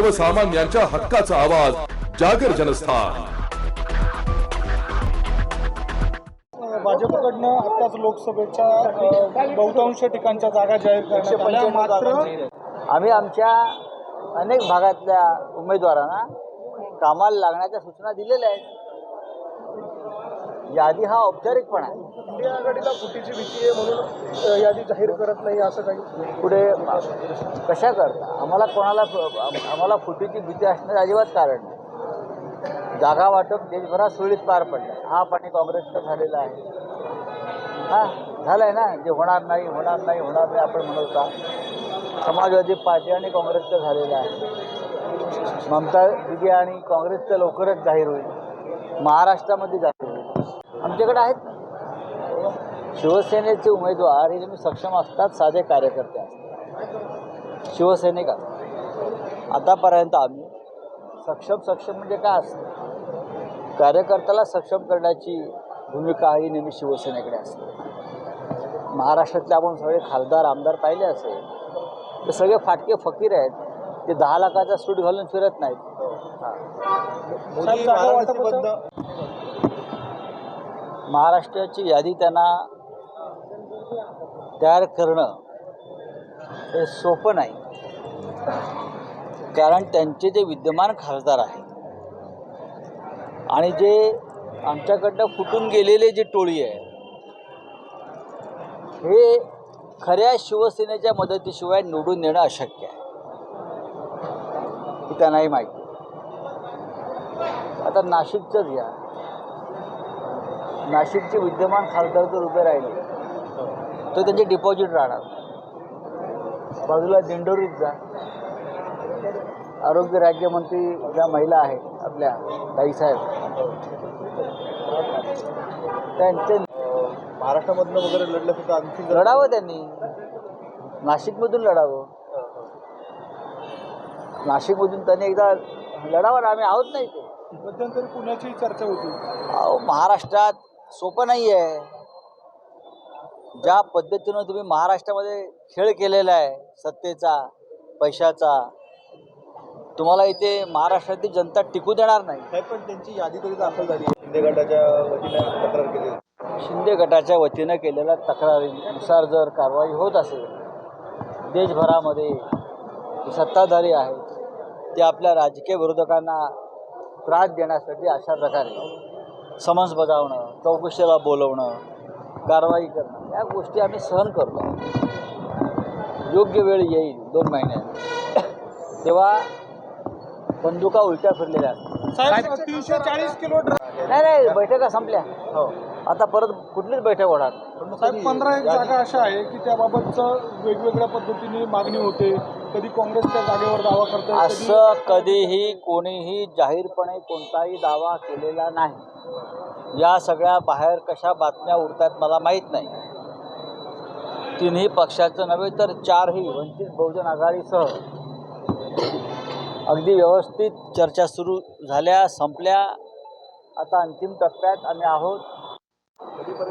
सर्वसामान्यांच्या हक्काचा आवाज जागर जनस्थान। भाजपकडनं आताच लोकसभेच्या बहुतांश ठिकाणच्या जागा जाहीर करण्यात आल्या, मात्र आम्ही आमच्या अनेक भागातल्या उमेदवारांना कामाला लागण्याच्या सूचना दिलेल्या आहेत। यादी हा औपचारिकपणा आहे। इंडिया आघाडीला फुटीची भीती आहे म्हणून यादी जाहीर करत नाही असं काही पुढे कशा करता आम्हाला फुटीची भीती असण्याचं अजिबात कारण नाही। जागा वाटप देशभरात सुरळीत पार पडलं। हा पाणी काँग्रेसचं झालेला आहे, झालंय ना। जे होणार नाही आपण म्हणत होता, समाजवादी पार्टी आणि काँग्रेसचं झालेलं आहे। ममता दिदी आणि काँग्रेसचं लवकरच जाहीर होईल, महाराष्ट्रामध्ये जाहीर होईल। आमच्याकडे आहेत ना शिवसेनेचे उमेदवार, हे तुम्ही सक्षम असतात, साधे कार्यकर्ते असतात, शिवसैनिक असतात। आतापर्यंत आम्ही सक्षम म्हणजे काय असतं, कार्यकर्त्याला सक्षम करण्याची भूमिका ही नेहमी शिवसेनेकडे असते। महाराष्ट्रातले आपण सगळे खासदार आमदार पाहिले असेल ते सगळे फाटके फकीर आहेत, ते 10 लाखाचा सूट घालून फिरत नाहीत। महाराष्ट्राची यादी त्यांना तयार करणं हे सोपं नाही, कारण त्यांचे जे विद्यमान खासदार आहेत आणि जे आमच्याकडनं फुटून गेलेले जे टोळी आहे, हे खऱ्या शिवसेनेच्या मदतीशिवाय निवडून येणं अशक्य आहे, हे त्यांनाही माहिती। आता नाशिकचंच घ्या, नाशिकचे विद्यमान खासदार जर उभे राहिले तर त्यांचे डिपॉझिट राहणार। बाजूला दिंडोरीत जा, आरोग्य राज्यमंत्री ज्या महिला आहेत आपल्या ताईसाहेब, त्यांचे महाराष्ट्रामधनं वगैरे लढलं तर आणखी लढावं, त्यांनी नाशिकमधून लढावं। नाशिकमधून त्यांनी एकदा लढावं ना, आम्ही आहोत नाही ते। मध्यंतरी पुण्याची चर्चा होती। अहो, महाराष्ट्रात सोपं नाही आहे। ज्या पद्धतीनं तुम्ही महाराष्ट्रामध्ये खेळ केलेला आहे सत्तेचा, पैशाचा, तुम्हाला इथे महाराष्ट्रातील जनता टिकू देणार नाही। पण त्यांची यादी तरी दाखल झाली, शिंदे गटाच्या वतीने तक्रार केली। शिंदे गटाच्या वतीनं केलेल्या तक्रारीनुसार जर कारवाई होत असेल, देशभरामध्ये सत्ताधारी आहेत ते आपल्या राजकीय विरोधकांना त्रास देण्यासाठी अशा प्रकारे समन्स बजावणं, चौकशीला बोलवणं, कारवाई करणं, या गोष्टी आम्ही सहन करतो। योग्य वेळ येईल 2 महिन्यात, तेव्हा बंदुका उलट्या फिरलेल्या साहेब 340 किलो नाही, बैठका संपल्या। हो, आता परत कुठलीच बैठक होणार। साहेब 15 जागा अशा आहे की त्याबाबतचं वेगवेगळ्या पद्धतीने मागणी होते, कधी काँग्रेसच्या जागेवर दावा करते, असं कधीही कोणीही जाहीरपणे कोणताही दावा केलेला नाही। या सगळ्या बाहेर कशा बातम्या उडतात मला माहीत नाही। 3ही पक्षाचं नव्हे तर 4ही वंचित बहुजन आघाडीसह अगदी व्यवस्थित चर्चा सुरू झाल्या, संपल्या। आता अंतिम टप्प्यात आम्ही आहोत।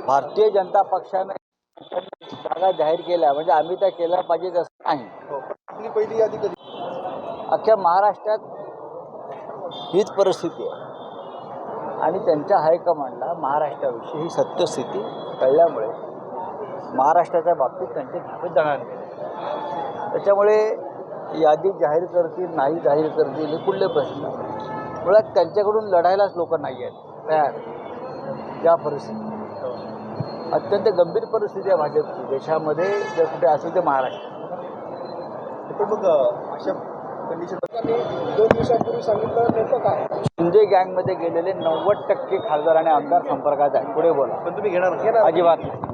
भारतीय जनता पक्षाने जागा जाहीर केल्या म्हणजे आम्ही त्या केल्या पाहिजेत असं नाही। आपली पहिली यादी कधी? अख्ख्या महाराष्ट्रात हीच परिस्थिती आहे आणि त्यांच्या हायकमांडला महाराष्ट्राविषयी ही सत्यस्थिती कळल्यामुळे महाराष्ट्राच्या बाबतीत त्यांचे धापे जाणार नाही। त्याच्यामुळे यादी जाहीर करतील नाही जाहीर करतील हे कुठले प्रश्न, मुळात त्यांच्याकडून लढायलाच लोक नाही आहेत तयार। या परिस्थितीत अत्यंत गंभीर परिस्थिती आहे भाजपची देशामध्ये, जर कुठे असेल ते महाराष्ट्र। मग अशा कंडिशन 2 दिवसांपूर्वी सांगितलं नेमकं काय? शिंदे गँगमध्ये गेलेले 90% खासदार आणि आमदार संपर्कात आहेत। पुढे बोला। पण तुम्ही घेणार अजिबात नाही।